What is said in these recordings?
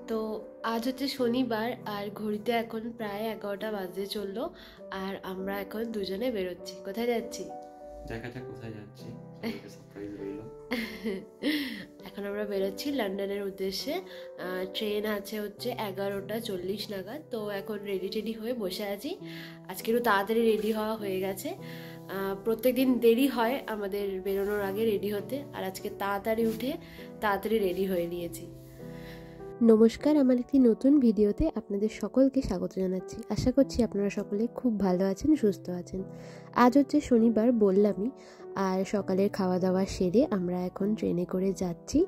তো আজ হচ্ছে শনিবার আর ঘড়িতে এখন প্রায় 11টা বাজতে চললো আর আমরা এখন দুজনে বেরোচ্ছি। কোথায় যাচ্ছি দেখা যাক কোথায় যাচ্ছি, সারপ্রাইজ রইল। এখন আমরা বেরোচ্ছি লন্ডনের উদ্দেশ্যে। ট্রেন আছে হচ্ছে 11:40 নাগাদ। তো এখন রেডি হয়ে বসে আছি। আজকে একটু তাড়াতাড়ি রেডি হওয়া হয়ে গেছে। প্রত্যেকদিন দেরি হয় আমাদের বেরোনোর আগে রেডি হতে, আর আজকে তাড়াতাড়ি উঠে তাড়াতাড়ি রেডি হয়ে নিয়েছি। নমস্কার, আমার একটি নতুন ভিডিওতে আপনাদের সকলকে স্বাগত জানাচ্ছি। আশা করছি আপনারা সকলে খুব ভালো আছেন, সুস্থ আছেন। আজ হচ্ছে শনিবার বললামই, আর সকালের খাওয়া দাওয়া সেরে আমরা এখন ট্রেনে করে যাচ্ছি।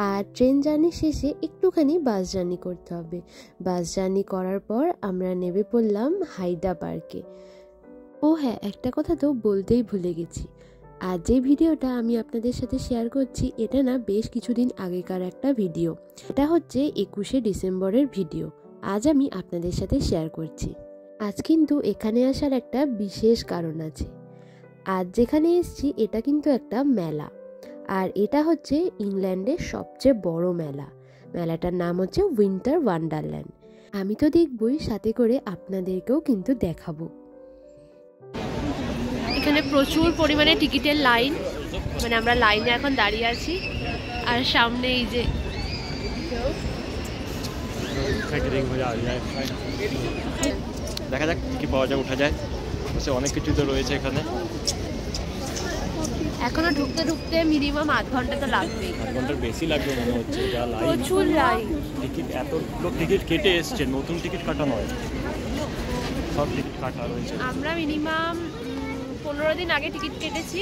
আর ট্রেন জার্নি শেষে একটুখানি বাস জার্নি করতে হবে। বাস জার্নি করার পর আমরা নেমে পড়লাম হাইডা পার্কে। ও হ্যাঁ, একটা কথা তো বলতেই ভুলে গেছি। আর যে ভিডিওটা আমি আপনাদের সাথে শেয়ার করছি এটা না বেশ কিছুদিন আগেকার একটা ভিডিও। এটা হচ্ছে 21শে ডিসেম্বরের ভিডিও। আজ আমি আপনাদের সাথে শেয়ার করছি। আজ কিন্তু এখানে আসার একটা বিশেষ কারণ আছে। আজ যেখানে এসেছি এটা কিন্তু একটা মেলা, আর এটা হচ্ছে ইংল্যান্ডের সবচেয়ে বড় মেলা। মেলাটার নাম হচ্ছে উইন্টার ওয়ান্ডারল্যান্ড। আমি তো দেখবই, সাথে করে আপনাদেরকেও কিন্তু দেখাবো। এখানে প্রচুর পরিমাণে টিকিটের লাইন, মানে আমরা লাইনে এখন দাঁড়িয়ে আছি। আর সামনে এই যে দেখা যাক কি পাওয়া যায়, উঠা যায়। অনেক কিছু তো রয়েছে এখানে। এখনো ঢুকতে মিনিমাম আধ ঘন্টা তো লাগবেই, আধ ঘন্টার বেশি লাগবে মনে হচ্ছে। যা লাইন, প্রচুর লাইন। টিকিট এত লোক টিকিট কেটে এসছে, নতুন টিকিট কাটা নয়, সব টিকিট কাটা রয়েছে। আমরা মিনিমাম 15 দিন আগে টিকিট কেটেছি।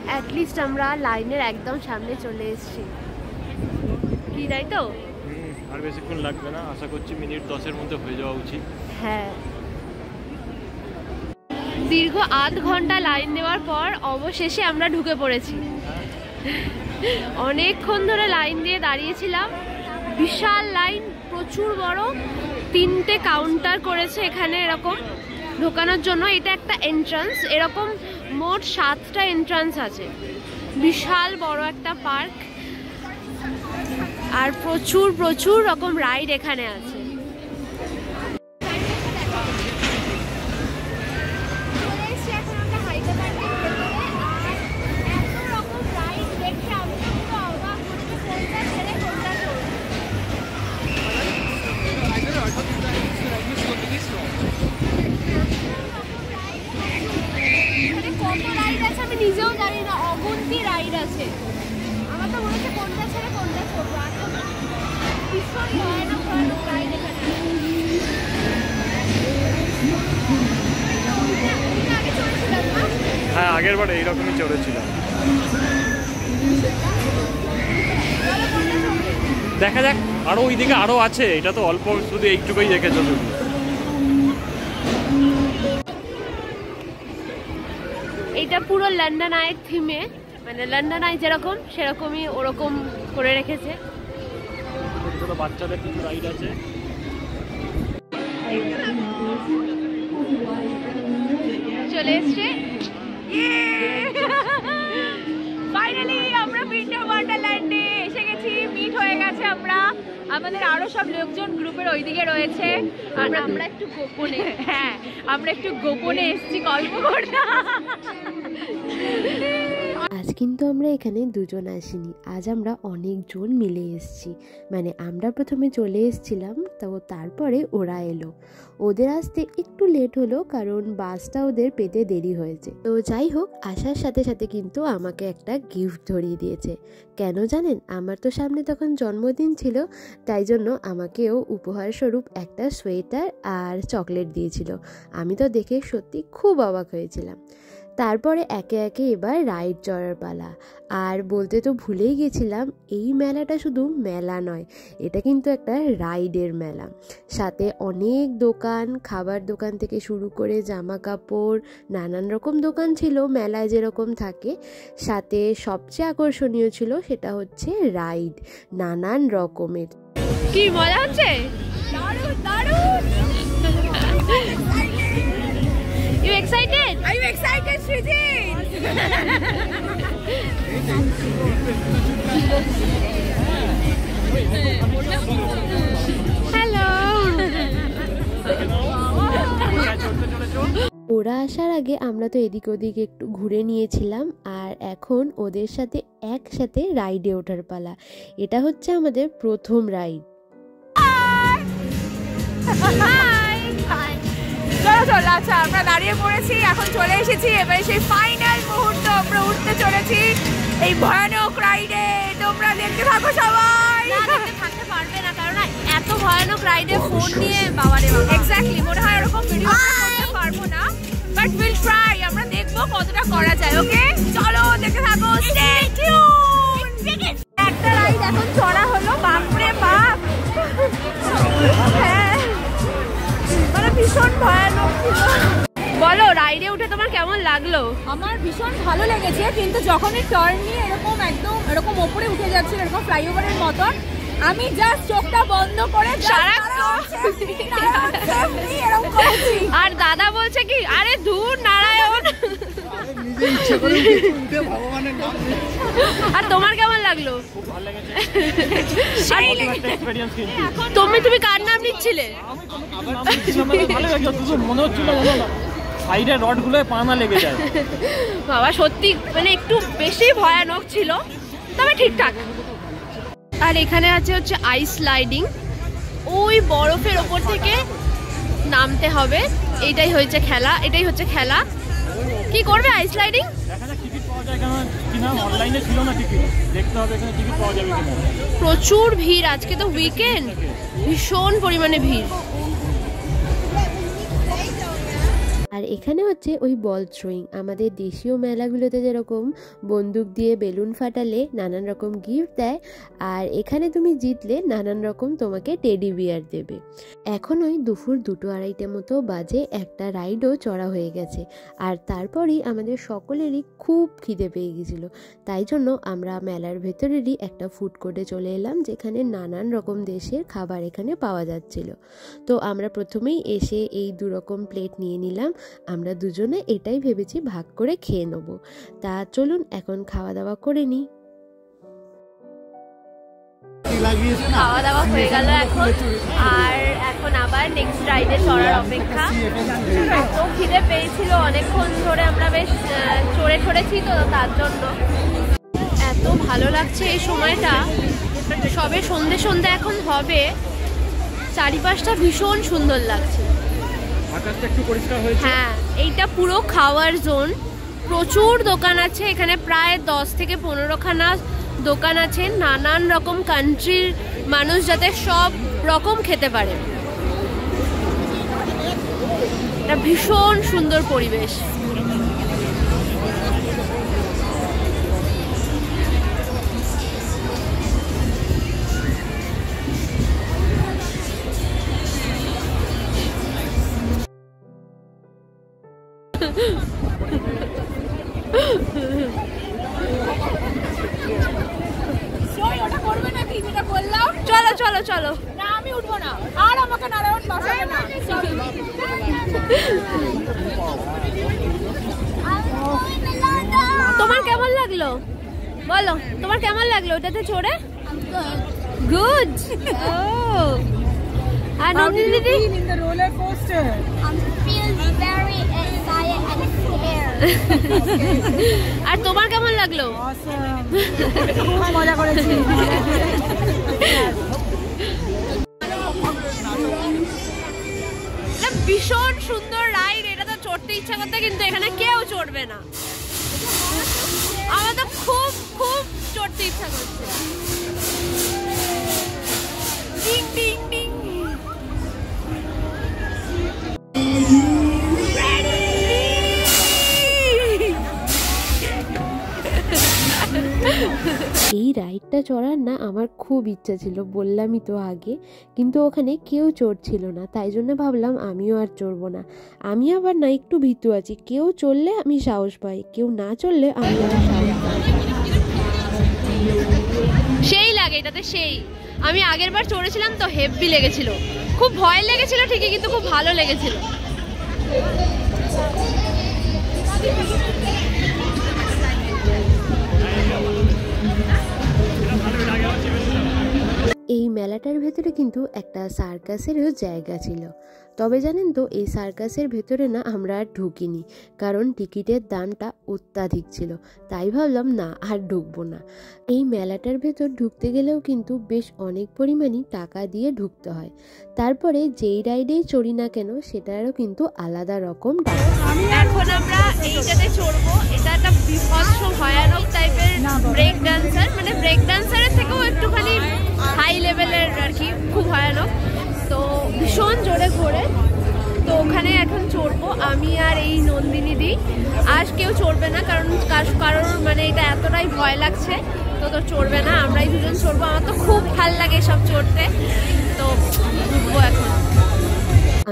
অ্যাটলিস্ট আমরা লাইনের একদম সামনে চলে এসেছি, কি তাই তো? আর বেশিক্ষণ লাগবে না, আশা করছি মিনিট 10-এর মধ্যে হয়ে যাওয়া উচিত। হ্যাঁ, দীর্ঘ আধ ঘন্টা লাইন দেওয়ার পর অবশেষে আমরা ঢুকে পড়েছি। অনেকক্ষণ ধরে লাইন দিয়ে দাঁড়িয়েছিলাম, বিশাল লাইন, প্রচুর বড়। 3টে কাউন্টার করেছে এখানে এরকম ঢোকানোর জন্য। এটা একটা এন্ট্রান্স, এরকম মোট 7টা এন্ট্রান্স আছে। বিশাল বড় একটা পার্ক, আর প্রচুর রকম রাইড এখানে আছে। আমি নিজেও জানি না, অগুন্তি রাইড আছে। আমার তো মনে হচ্ছে কোনটা ছেড়ে কোনটা ছোটবো। ভীষণ ভয়ানক রাইড এখানে। হ্যাঁ, আগের বার এইরকমই চলেছিলাম। দেখা যাক, আরো ওইদিকে আরো আছে। এটা তো অল্প, শুধু এইটুকুই দেখেছো তুমি। এটা পুরো লন্ডন আইয়ের থিমে, মানে লন্ডন আই যেরকম সেরকমই ওরকম করে রেখেছে। ছোট বাচ্চাদের কিছু রাইড আছে। চলে এসছে ফাইনালি, আমরা উইন্টার ওয়ান্ডারল্যান্ডে এসে গেছি। মিট হয়ে গেছে আমরা, আমাদের আরো সব লোকজন গ্রুপের ওইদিকে রয়েছে। আর আমরা একটু গোপনে, হ্যাঁ আমরা একটু গোপনে এসেছি গল্প করতে। আজ কিন্তু আমরা এখানে দুজন আসিনি, আজ আমরা অনেকজন মিলে এসেছি। মানে আমরা প্রথমে চলে এসেছিলাম, তো তারপরে ওরা এলো। ওদের আসতে একটু লেট হলো কারণ বাসটা ওদের পেতে দেরি হয়েছে। তো যাই হোক, আসার সাথে সাথে কিন্তু আমাকে একটা গিফট ধরিয়ে দিয়েছে। কেন জানেন? আমার তো সামনে তখন জন্মদিন ছিল, তাই জন্য আমাকেও উপহার স্বরূপ একটা সোয়েটার আর চকলেট দিয়েছিল। আমি তো দেখে সত্যি খুব অবাক হয়েছিলাম। তারপরে একে একে এবার রাইড চড়ার পালা। আর বলতে তো ভুলেই গেছিলাম, এই মেলাটা শুধু মেলা নয়, এটা কিন্তু একটা রাইডের মেলা। সাথে অনেক দোকান, খাবার দোকান থেকে শুরু করে জামা কাপড়, নানান রকম দোকান ছিল মেলায় যেরকম থাকে। সাথে সবচেয়ে আকর্ষণীয় ছিল সেটা হচ্ছে রাইড, নানান রকমের। কি মজা হচ্ছে, দারুণ দারুণ। You excited? Are you excited, Srijit? Hello. ওরা আসার আগে আমরা তো এদিক ওদিক একটু ঘুরে নিয়েছিলাম, আর এখন ওদের সাথে একসাথে রাইডে ওঠার পালা। এটা হচ্ছে আমাদের প্রথম রাইড। চলো আচ্ছা, আমরা দাঁড়িয়ে পড়েছি, এখন চলে এসেছি এবার সেই ফাইনাল মুহূর্ত। আমরা উঠতে চলেছি এই ভয়ানক রাইডে। তোমরা দেখতে থাকো সবাই। দেখতে থাকতে পারবে না, কারণ এত ভয়ানক রাইডে ফোন নিয়ে বাবারে বাবা। এক্স্যাক্টলি, মনে হয় এরকম ভিডিও করতে পারবো না, বাট উইল ট্রাই। আমরা দেখবো কতটা করা যায়। ওকে চলো দেখতে থাকো, স্টে টিউন। একটা রাইড এখন চড়া হলো, বাপরে বাপ। হ্যাঁ, মানে ভীষণ ভয়ানক ছিল। বলো, রাইডে উঠে তোমার কেমন লাগলো? আমার ভীষণ ভালো লেগেছে, কিন্তু যখনই টার্ন নিয়ে এরকম একদম এরকম ওপরে উঠে যাচ্ছিল, এরকম ফ্লাইওভারের মতন, আমি জাস্ট চোখটা বন্ধ করে আর দাদা বলছে কি, আরে দূর নারায়ণ। আর তোমার কেমন লাগলো? তুমি কার নাম নিচ্ছিলে? মনে হচ্ছিল সাইডের রডগুলো পা না লেগে যায়। বাবা সত্যি মানে একটু বেশি ভয়ানক ছিল, তবে ঠিকঠাক। আর এখানে হচ্ছে আইস স্লাইডিং, ওই বরফের ওপর থেকে নামতে হবে। এটাই হচ্ছে খেলা। কি করবে আইস স্লাইডিং? টিকিট পাওয়া যায় কিনা, অনলাইনে ছিল না টিকিট, দেখতে হবে এখানে টিকিট পাওয়া যাবে কিনা। প্রচুর ভিড়, আজকে তো উইকেন্ড, ভীষণ পরিমাণে ভিড়। আর এখানে হচ্ছে ওই বল থ্রোয়িং। আমাদের দেশীয় মেলাগুলোতে যেরকম বন্দুক দিয়ে বেলুন ফাটালে নানান রকম গিফট দেয়, আর এখানে তুমি জিতলে নানান রকম তোমাকে টেডি বিয়ার দেবে। এখন ওই দুপুর 2-2:30 মতো বাজে, একটা রাইডও চড়া হয়ে গেছে। আর তারপরেই আমাদের সকলেরই খুব খিদে পেয়ে গেছিল, তাই জন্য আমরা মেলার ভেতরেরই একটা ফুড কোর্টে চলে এলাম, যেখানে নানান রকম দেশের খাবার এখানে পাওয়া যাচ্ছিল। তো আমরা প্রথমেই এসে এই 2 রকম প্লেট নিয়ে নিলাম। আমরা দুজনে এটাই ভেবেছি ভাগ করে খেয়ে নেব। তা চলুন এখন খাওয়া দাওয়া করে নিই। খাওয়া দাওয়া হয়ে গেল এখন, আর এখন আবার নেক্সট রাইডে চড়ার অপেক্ষা। এত খিদে পেয়েছিল, অনেকক্ষণ ধরে আমরা বেশ চড়েছি, তো তার জন্য এত ভালো লাগছে এই সময়টা। সবে সন্ধে এখন হবে, চারিপাশটা ভীষণ সুন্দর লাগছে। হ্যাঁ, এইটা পুরো খাওয়ার জোন, প্রচুর দোকান আছে এখানে, প্রায় 10 থেকে 15 খানা দোকান আছে, নানান রকম কান্ট্রির মানুষ যাতে সব রকম খেতে পারে। এটা ভীষণ সুন্দর পরিবেশ। চলো চলো চলো, না আমি উঠবো না, আর আমাকে নারায়ণ বসাবে না। তোমার কেমন লাগলো বলো, তোমার কেমন লাগলো ওটাতে চড়ে? গুড। আর নন্দিনী দিদি? In the roller coaster. Feels very excited and scared. আর তোমার কেমন লাগলো? খুব মজা করেছি। ভীষণ সুন্দর রাইড, এটা তো চড়তে ইচ্ছা করতে, কিন্তু এখানে কেউ চড়বে না। আমার তো খুব খুব চড়তে ইচ্ছা করছে। Ding ding ding. এই রাইডটা চড়ার না আমার খুব ইচ্ছা ছিল, বললামই তো আগে, কিন্তু ওখানে কেউ চড়ছিল না, তাই জন্য ভাবলাম আমিও আর চড়বো না। আমি আবার না একটু ভীতু আছি, কেউ চড়লে আমি সাহস পাই, কেউ না চড়লে আমি আর সাহস পাই। সেই লাগে এটাতে, সেই আমি আগের বার চড়েছিলাম তো, হেভি লেগেছিল, খুব ভয় লেগেছিল ঠিকই, কিন্তু খুব ভালো লেগেছিল। ভেতরে কিন্তু একটা সার্কাসেরও জায়গা ছিল। তবে জানেন তো, এই সার্কাসের ভেতরে না আমরা আর ঢুকিনি, কারণ টিকিটের দামটা অত্যাধিক ছিল। তাই ভাবলাম না, আর ঢুকবো না। এই মেলাটার ভেতর ঢুকতে গেলেও কিন্তু বেশ অনেক পরিমাণই টাকা দিয়ে ঢুকতে হয়। তারপরে যেই রাইডেই চড়ি না কেন সেটারও কিন্তু আলাদা রকম টাকা। এখন আমরা এইটাতে চড়বো। এটা একটা বিভৎস ভয়ানক টাইপের ব্রেক ডান্সার, মানে ব্রেক ডান্সারের থেকেও একটুখানি হাই লেভেলের আর কি, খুব ভয়ানক। তো ভীষণ জোরে ঘোরে। তো ওখানে এখন চড়বো আমি আর এই নন্দিনী দি। আর কেউ চড়বে না, কারণ কারোর মানে এটা এতটাই ভয় লাগছে, তো চড়বে না, আমরাই দুজন চড়বো। আমার তো খুব ভাল লাগে সব চড়তে, তো ঢুকবো এখন।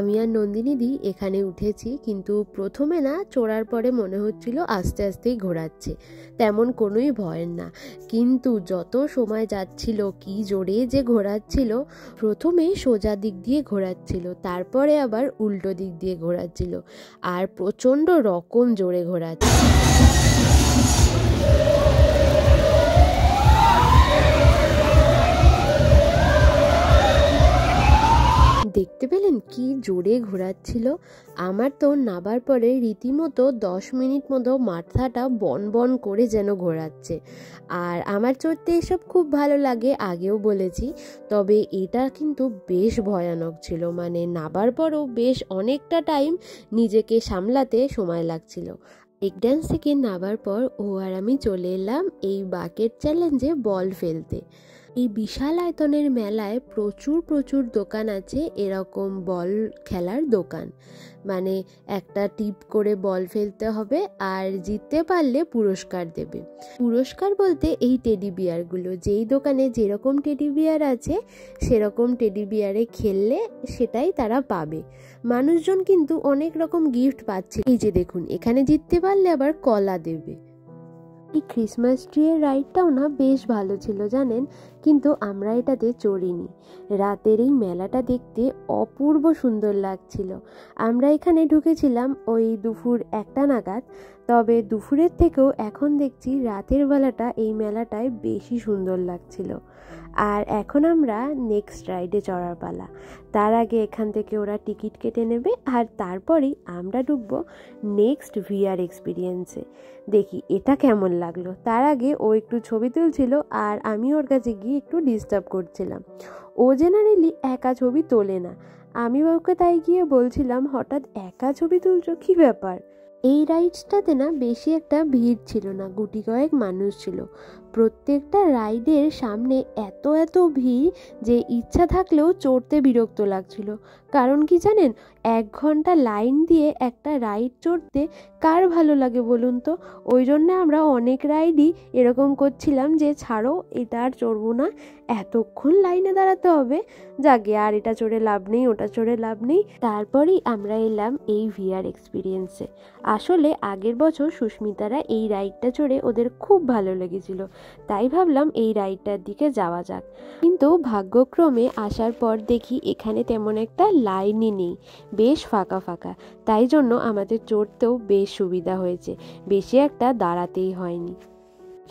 আমি আর নন্দিনী দি এখানে উঠেছি, কিন্তু প্রথমে না চড়ার পরে মনে হচ্ছিল আস্তে আস্তেই ঘোরাচ্ছে, তেমন কোনোই ভয়ের না। কিন্তু যত সময় যাচ্ছিল কি জোরে যে ঘোরাচ্ছিল। প্রথমে সোজা দিক দিয়ে ঘোরাচ্ছিল, তারপরে আবার উল্টো দিক দিয়ে ঘোরাচ্ছিল, আর প্রচণ্ড রকম জোরে ঘোরাচ্ছে। দেখতে পেলেন কি জোরে ঘোরাচ্ছিল। আমার তো নাবার পরে রীতিমতো 10 মিনিট মতো মাথাটা বন বন করে যেন ঘোরাচ্ছে। আর আমার চড়তে এসব খুব ভালো লাগে, আগেও বলেছি। তবে এটা কিন্তু বেশ ভয়ানক ছিল, মানে নাবার পরও বেশ অনেকটা টাইম নিজেকে সামলাতে সময় লাগছিল। ব্রেক ডান্স থেকে নাবার পর ও আর আমি চলে এলাম এই বাকেট চ্যালেঞ্জে বল ফেলতে। এই বিশাল আয়তনের মেলায় প্রচুর দোকান আছে, এরকম বল খেলার দোকান। মানে একটা টিপ করে বল ফেলতে হবে, আর জিততে পারলে পুরস্কার দেবে। পুরস্কার বলতে এই টেডি বিয়ারগুলো, যেই দোকানে যেরকম টেডি বিয়ার আছে সেরকম টেডি বিয়ারে খেললে সেটাই তারা পাবে। মানুষজন কিন্তু অনেক রকম গিফট পাচ্ছে। এই যে দেখুন, এখানে জিততে পারলে আবার কলা দেবে। এই ক্রিসমাস ট্রিয়ের রাইডটাও না বেশ ভালো ছিল জানেন, কিন্তু আমরা এটাতে চড়িনি। রাতের এই মেলাটা দেখতে অপূর্ব সুন্দর লাগছিল। আমরা এখানে ঢুকেছিলাম ওই দুপুর 1টা নাগাদ। তবে দুপুরের থেকেও এখন দেখছি রাতের বেলাটা এই মেলাটায় বেশি সুন্দর লাগছিল। আর এখন আমরা নেক্সট রাইডে চড়ার পালা। তার আগে এখান থেকে ওরা টিকিট কেটে নেবে, আর তারপরেই আমরা ঢুকবো নেক্সট ভিআর এক্সপিরিয়েন্সে। দেখি এটা কেমন লাগলো। তার আগে ও একটু ছবি তুলছিল, আর আমি ওর কাছে গিয়ে একটু ডিস্টার্ব করছিলাম। ও জেনারেলি একা ছবি তোলে না, আমি ওকে তাই গিয়ে বলছিলাম, হঠাৎ একা ছবি তুলছো, কি ব্যাপার? এই রাইডসটাতে না বেশি একটা ভিড় ছিল না, গুটি কয়েক মানুষ ছিল। প্রত্যেকটা রাইডের সামনে এত ভিড় যে ইচ্ছা থাকলেও চড়তে বিরক্ত লাগছিল। কারণ কি জানেন, 1 ঘন্টা লাইন দিয়ে একটা রাইড চড়তে কার ভালো লাগে বলুন তো? ওই জন্য আমরা অনেক রাইডই এরকম করছিলাম যে ছাড়ো, এটা আর চড়বো না, এতক্ষণ লাইনে দাঁড়াতে হবে, যাকে আর এটা চড়ে লাভ নেই, ওটা চড়ে লাভ নেই। তারপরেই আমরা এলাম এই ভিআর এক্সপিরিয়েন্সে। আসলে আগের বছর সুস্মিতারা এই রাইডটা চড়ে ওদের খুব ভালো লেগেছিল, তাই ভাবলাম এই রাইডটার দিকে যাওয়া যাক। কিন্তু ভাগ্যক্রমে আসার পর দেখি এখানে তেমন একটা লাইনই নেই, বেশ ফাঁকা ফাঁকা। তাই জন্য আমাদের চড়তেও বেশ সুবিধা হয়েছে, বেশি একটা দাঁড়াতেই হয়নি।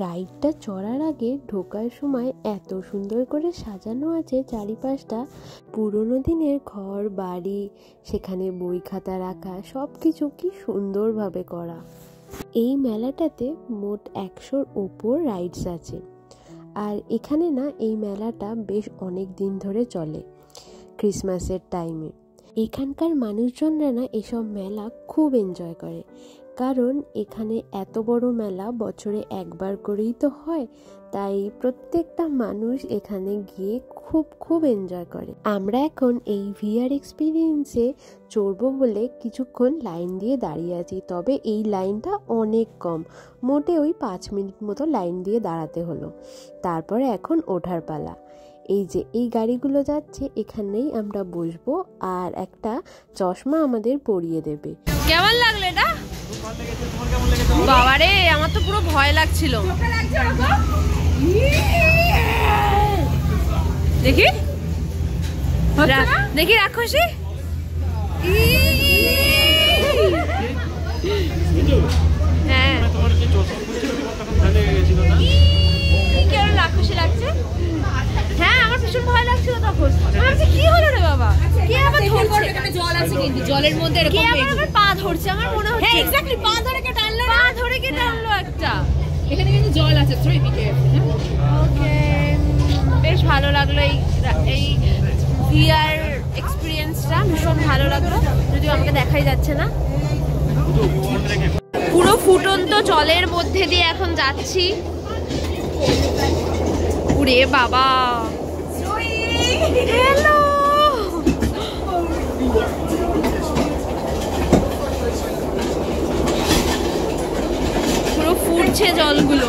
রাইডটা চড়ার আগে ঢোকার সময় এত সুন্দর করে সাজানো আছে চারিপাশটা, পুরোনো দিনের ঘর বাড়ি, সেখানে বই খাতা রাখা, সব কিছু কি সুন্দরভাবে করা। এই মেলাটাতে মোট 100-র ওপর রাইডস আছে। আর এখানে না এই মেলাটা বেশ অনেক দিন ধরে চলে, ক্রিসমাসের টাইমে। এখানকার মানুষজনরা না এসব মেলা খুব এনজয় করে, কারণ এখানে এত বড় মেলা বছরে একবার করেই তো হয়, তাই প্রত্যেকটা মানুষ এখানে গিয়ে খুব এনজয় করে। আমরা এখন এই ভিআর এক্সপিরিয়েন্সে চড়বো বলে কিছুক্ষণ লাইন দিয়ে দাঁড়িয়ে আছি। তবে এই লাইনটা অনেক কম, মোটে ওই 5 মিনিট মতো লাইন দিয়ে দাঁড়াতে হলো। তারপরে এখন ওঠার পালা। এই যে এই গাড়িগুলো যাচ্ছে, এখানেই আমরা বসবো, আর একটা চশমা আমাদের পরিয়ে দেবে। কেমন লাগলো এটা? বাবারে, আমার তো পুরো ভয় লাগছিল। দেখি দেখি রাক্ষসী, হ্যাঁ কেমন রাক্ষসী লাগছে। হ্যাঁ আমার ভীষণ ভয় লাগছিল তখন। জল আছে কিন্তু জলের মধ্যে এরকম কে আবার পা ধরছে আমার মনে হচ্ছে। হ্যাঁ এক্স্যাক্টলি পা ধরে কে টানলো পা ধরে কে টানলো একটা এখানে কিন্তু জল আছে থ্রি উইকে ওকে বেশ ভালো লাগলো এই ভিআর এক্সপিরিয়েন্সটা ভীষণ ভালো লাগলো যদিও আমাকে দেখাই যাচ্ছে না পুরো ফুটন্ত জলের মধ্যে দিয়ে এখন যাচ্ছি উড়ে বাবা হ্যালো পুরো ফুটছে জলগুলো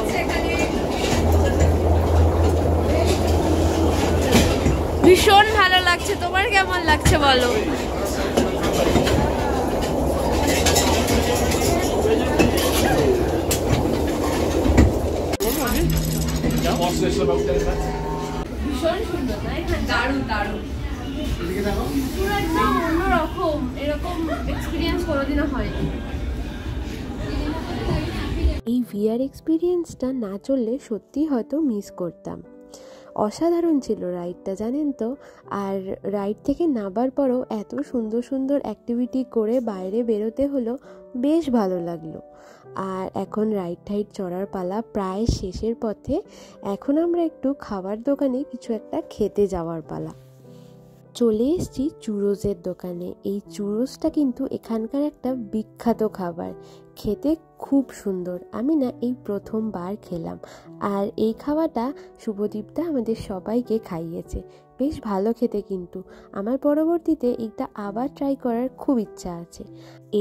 ভীষণ ভালো লাগছে তোমার কেমন লাগছে বলো ভীষণ সুন্দর না এখানে দারুণ দারুণ পুরো একদম অন্যরকম এরকম এক্সপিরিয়েন্স কোনোদিনও হয়নি এই ভিআর এক্সপিরিয়েন্সটা না চললে সত্যি হয়তো মিস করতাম অসাধারণ ছিল রাইডটা জানেন তো আর রাইড থেকে নামার পরও এত সুন্দর সুন্দর অ্যাক্টিভিটি করে বাইরে বেরোতে হলো বেশ ভালো লাগলো আর এখন রাইড টাইড চড়ার পালা প্রায় শেষের পথে এখন আমরা একটু খাবার দোকানে কিছু একটা খেতে যাওয়ার পালা চলে এসেছি চুরোসের দোকানে এই চুরোসটা কিন্তু এখানকার একটা বিখ্যাত খাবার খেতে খুব সুন্দর আমি না এই প্রথমবার খেলাম আর এই খাওয়াটা শুভদীপদা আমাদের সবাইকে খাইয়েছে বেশ ভালো খেতে কিন্তু আমার পরবর্তীতে এটা আবার ট্রাই করার খুব ইচ্ছা আছে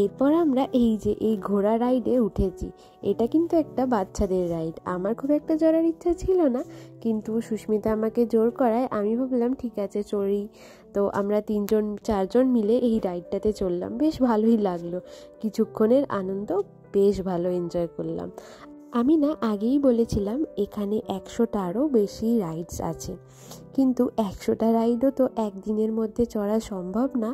এরপর আমরা এই ঘোড়া রাইডে উঠেছি এটা কিন্তু একটা বাচ্চাদের রাইড আমার খুব একটা চড়ার ইচ্ছা ছিল না কিন্তু সুস্মিতা আমাকে জোর করায় আমি ভাবলাম ঠিক আছে চড়ি তো আমরা 3-4জন মিলে এই রাইডটাতে চললাম বেশ ভালোই লাগলো কিছুক্ষণের আনন্দ বেশ ভালো এনজয় করলাম আমি না আগেই বলেছিলাম এখানে 100টারও বেশি রাইডস আছে কিন্তু 100টা রাইডও তো একদিনের মধ্যে চড়া সম্ভব না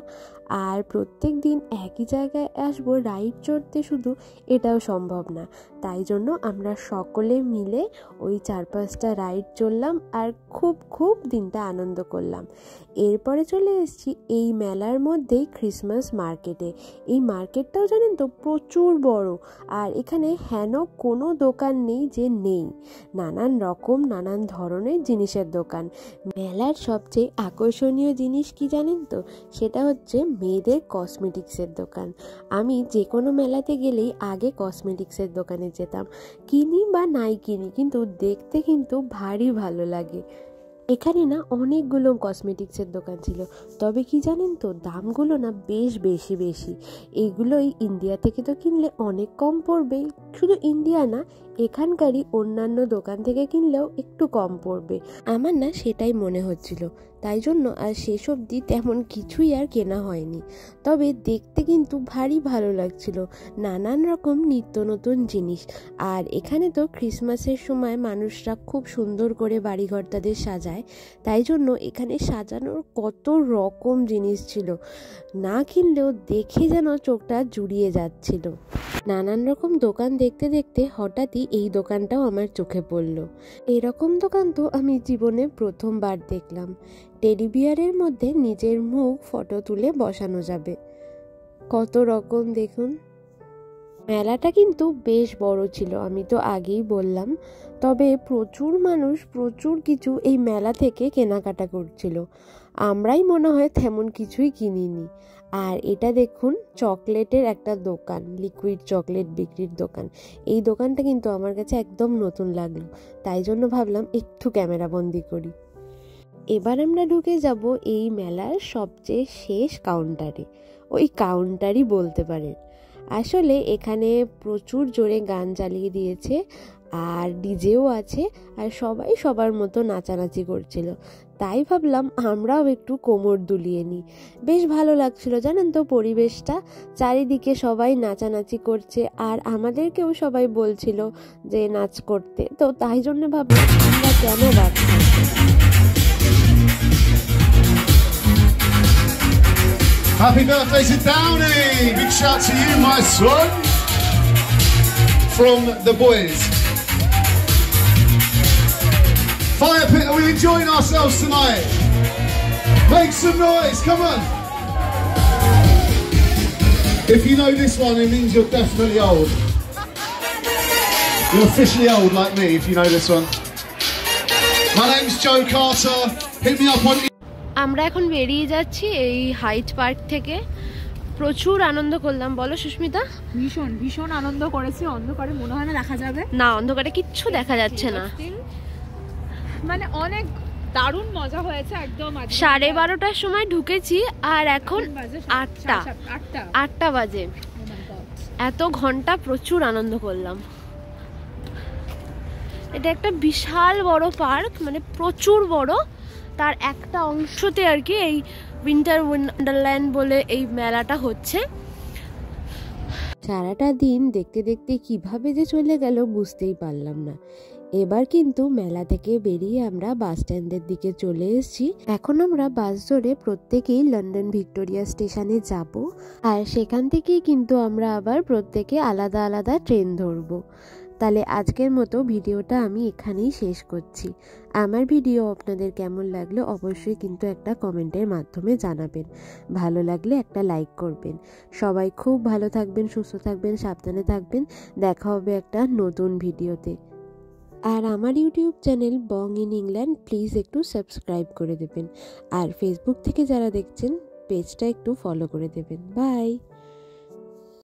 আর প্রত্যেক দিন একই জায়গায় আসবো রাইড চড়তে শুধু এটাও সম্ভব না তাই জন্য আমরা সকলে মিলে ওই 4-5টা রাইড চললাম আর খুব দিনটা আনন্দ করলাম এরপরে চলে এসেছি এই মেলার মধ্যেই ক্রিসমাস মার্কেটে এই মার্কেটটাও জানেন তো প্রচুর বড় আর এখানে হেন কোনো দোকান নেই যে নেই নানান রকম নানান ধরনের জিনিসের দোকান মেলার সবচেয়ে আকর্ষণীয় জিনিস কি জানেন তো সেটা হচ্ছে মেয়েদের কসমেটিক্সের দোকান আমি যে কোনো মেলাতে গেলেই আগে কসমেটিক্সের দোকানে যেতাম কিনি বা নাই কিনি কিন্তু দেখতে কিন্তু ভারী ভালো লাগে এখানে না অনেকগুলো কসমেটিক্সের দোকান ছিল তবে কি জানেন তো দামগুলো না বেশ বেশি এগুলোই ইন্ডিয়া থেকে তো কিনলে অনেক কম পড়বে শুধু ইন্ডিয়া না এখানকারই অন্যান্য দোকান থেকে কিনলেও একটু কম পড়বে আমার না সেটাই মনে হচ্ছিল তাই জন্য আর শেষ অবধি তেমন কিছুই আর কেনা হয়নি তবে দেখতে কিন্তু ভারী ভালো লাগছিল নানান রকম নিত্য নতুন জিনিস আর এখানে তো ক্রিসমাসের সময় মানুষরা খুব সুন্দর করে বাড়িঘর তাদের সাজায় তাই জন্য এখানে সাজানোর কত রকম জিনিস ছিল না কিনলেও দেখে যেন চোখটা জুড়িয়ে যাচ্ছিল নানান রকম দোকান দেখতে দেখতে হঠাৎই এই দোকানটাও আমার চোখে পড়লো এরকম দোকান তো আমি জীবনে প্রথমবার দেখলাম টেডি বিয়ারের মধ্যে নিজের মুখ ফটো তুলে বসানো যাবে কত রকম দেখুন মেলাটা কিন্তু বেশ বড় ছিল আমি তো আগেই বললাম তবে প্রচুর মানুষ প্রচুর কিছু এই মেলা থেকে কেনাকাটা করছিল আমরাই মনে হয় তেমন কিছুই কিনিনি আর এটা দেখুন চকলেটের একটা দোকান লিকুইড চকলেট বিক্রির দোকান এই দোকানটা কিন্তু আমার কাছে একদম নতুন লাগলো তাই জন্য ভাবলাম একটু ক্যামেরা বন্দি করি এবার আমরা ঢুকে যাব এই মেলার সবচেয়ে শেষ কাউন্টারে ওই কাউন্টারই বলতে পারেন আসলে এখানে প্রচুর জোরে গান চালিয়ে দিয়েছে আর ডিজেও আছে আর সবাই সবার মতো নাচানাচি করছিল তাই ভাবলাম আমরাও একটু কোমর দুলিয়ে নিই বেশ ভালো লাগছিল জানেন তো পরিবেশটা চারিদিকে সবাই নাচানাচি করছে আর আমাদেরকেও সবাই বলছিল যে নাচ করতে তো তাই জন্য ভাবলাম আমরা কেন বাদ Happy birthday to Downey! Big shout to you, my son! From the boys. Fire pit, are we enjoying ourselves tonight? Make some noise, come on! If you know this one, it means you're definitely old. You're officially old like me if you know this one. My name's Joe Carter. Hit me up on... আমরা এখন বেরিয়ে যাচ্ছি এই height park থেকে। প্রচুর আনন্দ করলাম, বলো সুস্মিতা? ভীষণ ভীষণ আনন্দ করেছি। অন্ধকারে মনে হয় না দেখা যাবে, না অন্ধকারে কিচ্ছু দেখা যাচ্ছে না। মানে অনেক দারুণ মজা হয়েছে। একদম 12:30টার সময় ঢুকেছি আর এখন 8টা বাজে। এত ঘন্টা প্রচুর আনন্দ করলাম। এটা একটা বিশাল বড় পার্ক, মানে প্রচুর বড়। তার একটা অংশতে আর কি এই উইন্টার ওয়ান্ডারল্যান্ড বলে এই মেলাটা হচ্ছে। সারাটা দিন দেখতে দেখতে কিভাবে যে চলে গেল বুঝতেই পারলাম না। এবার কিন্তু মেলা থেকে বেরিয়ে আমরা বাস স্ট্যান্ডের দিকে চলে এসেছি। এখন আমরা বাস ধরে প্রত্যেকেই লন্ডন ভিক্টোরিয়া স্টেশনে যাব, আর সেখান থেকেই কিন্তু আমরা আবার প্রত্যেকে আলাদা আলাদা ট্রেন ধরবো। তাহলে আজকের মতো ভিডিওটা আমি এখানেই শেষ করছি। আমার ভিডিও আপনাদের কেমন লাগলো অবশ্যই কিন্তু একটা কমেন্টের মাধ্যমে জানাবেন। ভালো লাগলে একটা লাইক করবেন। সবাই খুব ভালো থাকবেন, সুস্থ থাকবেন, সাবধানে থাকবেন। দেখা হবে একটা নতুন ভিডিওতে। আর আমার YouTube channel Bong in England please একটু সাবস্ক্রাইব করে দেবেন। আর ফেসবুক থেকে যারা দেখছেন পেজটা একটু ফলো করে দেবেন। বাই।